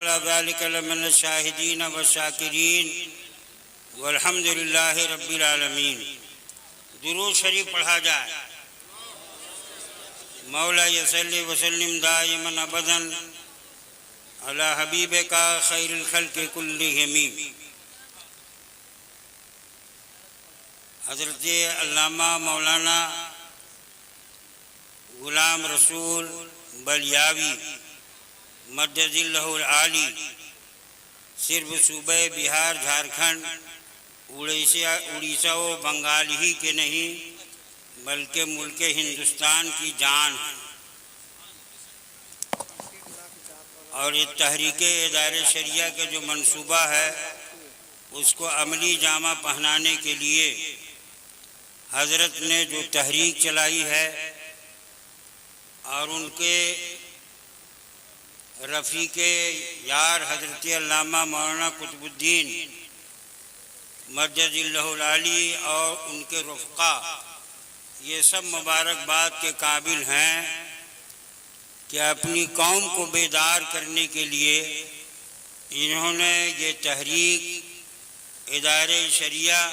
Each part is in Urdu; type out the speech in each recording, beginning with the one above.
ذلك لمن الشاهدين والشاکرین والحمد للہ رب العالمین۔ درود شریف پڑھا جائے۔ مولا صلی وسلم دائما ابدا علی حبیبک خیر الخلق کلہم۔ حضرت علامہ مولانا غلام رسول بلیاوی مدد اللہ العالی صرف صوبہ بہار، جھارکھنڈ، اڑیسہ و بنگال ہی کے نہیں بلکہ ملک ہندوستان کی جان ہے، اور یہ تحریک ادارہ شریعہ کا جو منصوبہ ہے اس کو عملی جامہ پہنانے کے لیے حضرت نے جو تحریک چلائی ہے اور ان کے رفیق یار حضرت علامہ مولانا قطب الدین مجد اللہ العالی اور ان کے رفقا، یہ سب مبارکباد کے قابل ہیں کہ اپنی قوم کو بیدار کرنے کے لیے انہوں نے یہ تحریک ادارہ شریعہ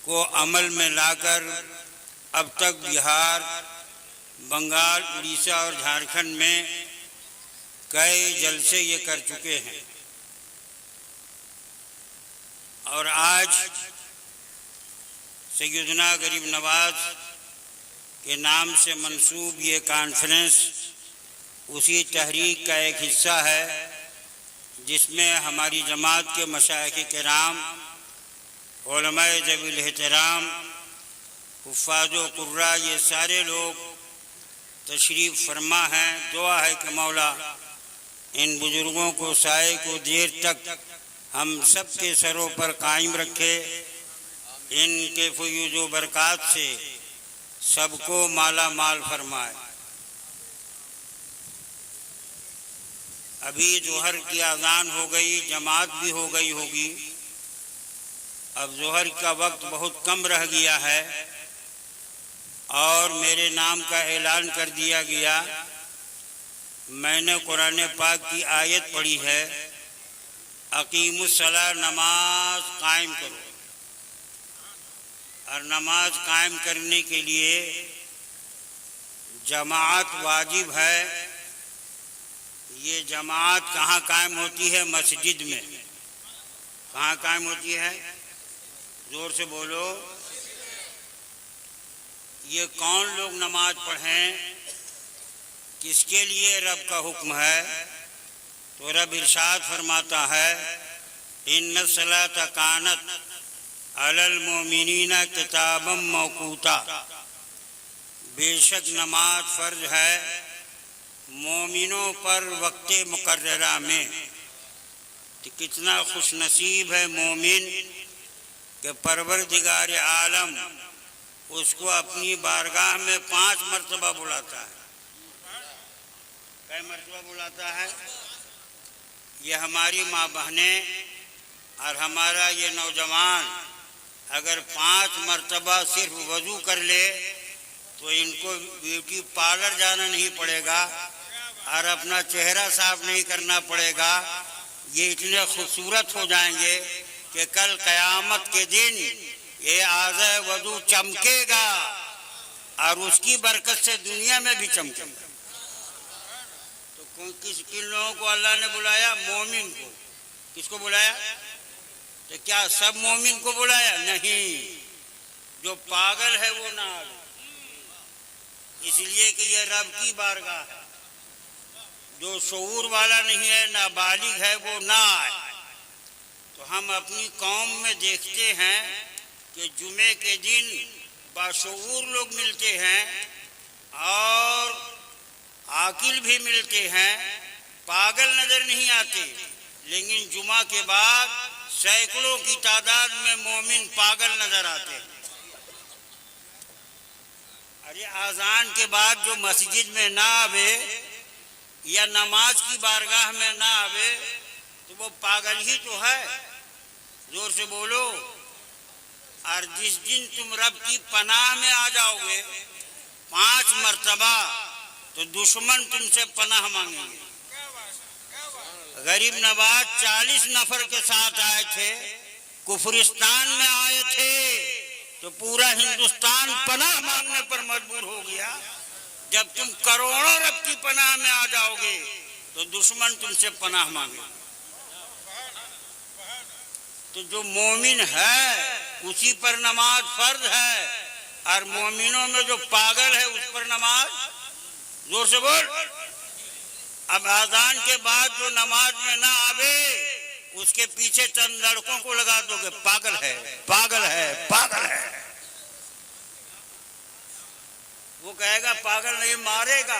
کو عمل میں لا کر اب تک بہار، بنگال، اڑیسہ اور جھارکھنڈ میں کئی جلسے یہ کر چکے ہیں، اور آج سیدنا غریب نواز کے نام سے منسوب یہ کانفرنس اسی تحریک کا ایک حصہ ہے جس میں ہماری جماعت کے مشائخ کرام، علماء ذوی الاحترام، حفاظ و قراء، یہ سارے لوگ تشریف فرما ہیں۔ دعا ہے کہ مولا ان بزرگوں کو سائے کو دیر تک ہم سب کے سروں پر قائم رکھے، ان کے فیوض و برکات سے سب کو مالا مال فرمائے۔ ابھی ظہر کی اذان ہو گئی، جماعت بھی ہو گئی ہوگی، اب ظہر کا وقت بہت کم رہ گیا ہے اور میرے نام کا اعلان کر دیا گیا۔ میں نے قرآن پاک کی آیت پڑھی ہے، اقیم الصلاۃ، نماز قائم کرو، اور نماز قائم کرنے کے لیے جماعت واجب ہے۔ یہ جماعت کہاں قائم ہوتی ہے؟ مسجد میں۔ کہاں قائم ہوتی ہے؟ زور سے بولو۔ یہ کون لوگ نماز پڑھیں؟ کس کے لیے رب کا حکم ہے؟ تو رب ارشاد فرماتا ہے، ان الصلاۃ کانت علی المؤمنین کتابا موقوتا، بے شک نماز فرض ہے مومنوں پر وقت مقررہ میں۔ تو کتنا خوش نصیب ہے مومن کہ پروردگار عالم اس کو اپنی بارگاہ میں 5 مرتبہ بلاتا ہے۔ کئی مرتبہ بلاتا ہے؟ یہ ہماری ماں بہنیں اور ہمارا یہ نوجوان اگر 5 مرتبہ صرف وضو کر لے تو ان کو بیوٹی پارلر جانا نہیں پڑے گا اور اپنا چہرہ صاف نہیں کرنا پڑے گا۔ یہ اتنے خوبصورت ہو جائیں گے کہ کل قیامت کے دن یہ اعضائے وضو چمکے گا اور اس کی برکت سے دنیا میں بھی چمکے گا۔ تو کن لوگوں کو اللہ نے بلایا؟ مومن کو۔ کس کو بلایا؟ تو کیا سب مومن کو بلایا؟ نہیں، جو پاگل ہے وہ نہ آئے، اس لیے کہ یہ رب کی بارگاہ ہے۔ جو شعور والا نہیں ہے، نابالغ ہے، وہ نہ آئے۔ تو ہم اپنی قوم میں دیکھتے ہیں کہ جمعے کے دن باشعور لوگ ملتے ہیں اور عاقل بھی ملتے ہیں، پاگل نظر نہیں آتے، لیکن جمعہ کے بعد سینکڑوں کی تعداد میں مومن پاگل نظر آتے ہیں۔ ارے اذان کے بعد جو مسجد میں نہ آوے یا نماز کی بارگاہ میں نہ آوے تو وہ پاگل ہی تو ہے۔ زور سے بولو۔ اور جس دن تم رب کی پناہ میں آ جاؤ گے 5 مرتبہ تو دشمن تم سے پناہ مانگیں گے۔ غریب نواز 40 نفر کے ساتھ آئے تھے، کفرستان میں آئے تھے، تو پورا ہندوستان پناہ مانگنے پر مجبور ہو گیا۔ جب تم کروڑوں رب کی پناہ میں آ جاؤ گے تو دشمن تم سے پناہ مانگے۔ تو جو مومن ہے اسی پر نماز فرض ہے، اور مومنوں میں جو پاگل ہے اس پر نماز، زور سے بول، اب اذان کے بعد جو نماز میں نہ آوے اس کے پیچھے چند لڑکوں کو لگا دو گے، پاگل ہے، پاگل ہے، پاگل ہے۔ وہ کہے گا پاگل نہیں مارے گا،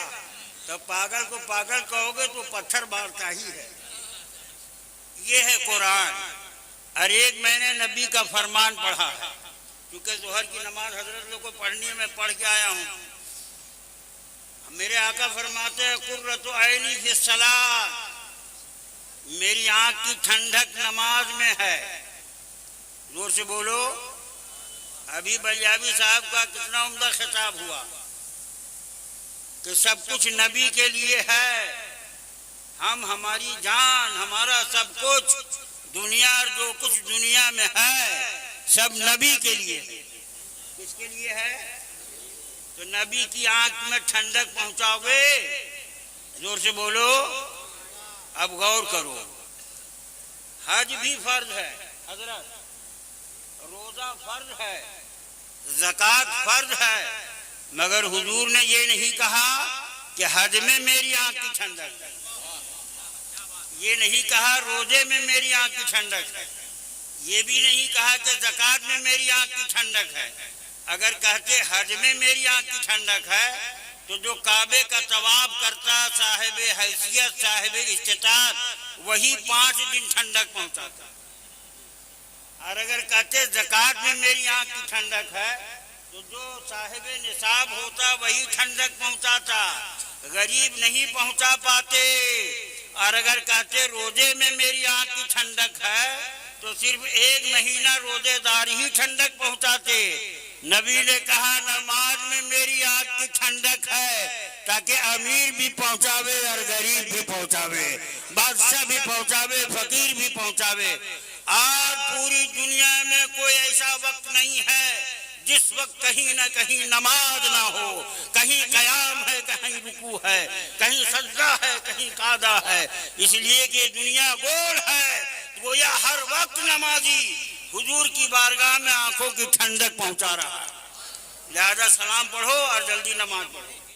تو پاگل کو پاگل کہو گے تو پتھر مارتا ہی ہے۔ یہ ہے قرآن۔ اور ایک میں نے نبی کا فرمان پڑھا ہے، کیونکہ ظہر کی نماز حضرت لوگ کو پڑھنی ہے، میں پڑھ کے آیا ہوں۔ میرے آقا فرماتے ہیں قرۃ عینی فی الصلاۃ، میری آنکھ کی ٹھنڈک نماز میں ہے۔ زور سے بولو۔ ابھی بلیابی صاحب کا کتنا عمدہ خطاب ہوا کہ سب کچھ نبی کے لیے ہے، ہماری جان، ہمارا سب کچھ، دنیا اور جو کچھ دنیا میں ہے سب نبی کے لیے۔ کس کے لیے ہے؟ تو نبی کی آنکھ میں ٹھنڈک پہنچاؤ گے، زور سے بولو۔ اب غور کرو، حج بھی فرض ہے حضرت، روزہ فرض ہے، زکوٰۃ فرض ہے، مگر حضور نے یہ نہیں کہا کہ حج میں میری آنکھ کی ٹھنڈک ہے، یہ نہیں کہا روزے میں میری آنکھ کی ٹھنڈک ہے، یہ بھی نہیں کہا کہ زکوٰۃ میں میری آنکھ کی ٹھنڈک ہے۔ اگر کہتے حج میں میری آنکھ کی ٹھنڈک ہے تو جو کعبے کا طواف کرتا صاحب حیثیت صاحب استطاعت وہی 5 دن ٹھنڈک پہنچاتا۔ اور اگر کہتے زکوٰۃ میں میری آنکھ کی ٹھنڈک ہے تو جو صاحب نصاب ہوتا وہی ٹھنڈک پہنچاتا، غریب نہیں پہنچا پاتے۔ اور اگر کہتے روزے میں میری آنکھ کی ٹھنڈک ہے تو صرف 1 مہینہ روزے دار ہی ٹھنڈک پہنچاتے۔ نبی نے کہا نماز میں میری آنکھ کی ٹھنڈک ہے تاکہ امیر بھی پہنچاوے اور غریب بھی پہنچاوے، بادشاہ بھی پہنچاوے، فقیر بھی پہنچاوے۔ آج پوری دنیا میں کوئی ایسا وقت نہیں ہے جس وقت کہیں نہ کہیں نماز نہ ہو، کہیں قیام ہے، کہیں رکوع ہے، کہیں سجدہ ہے، کہیں قعدہ ہے۔ اس لیے کہ دنیا گول ہے، گویا ہر وقت نمازی حضور کی بارگاہ میں آنکھوں کی ٹھنڈک پہنچا رہا ہے۔ لہذا سلام پڑھو اور جلدی نماز پڑھو۔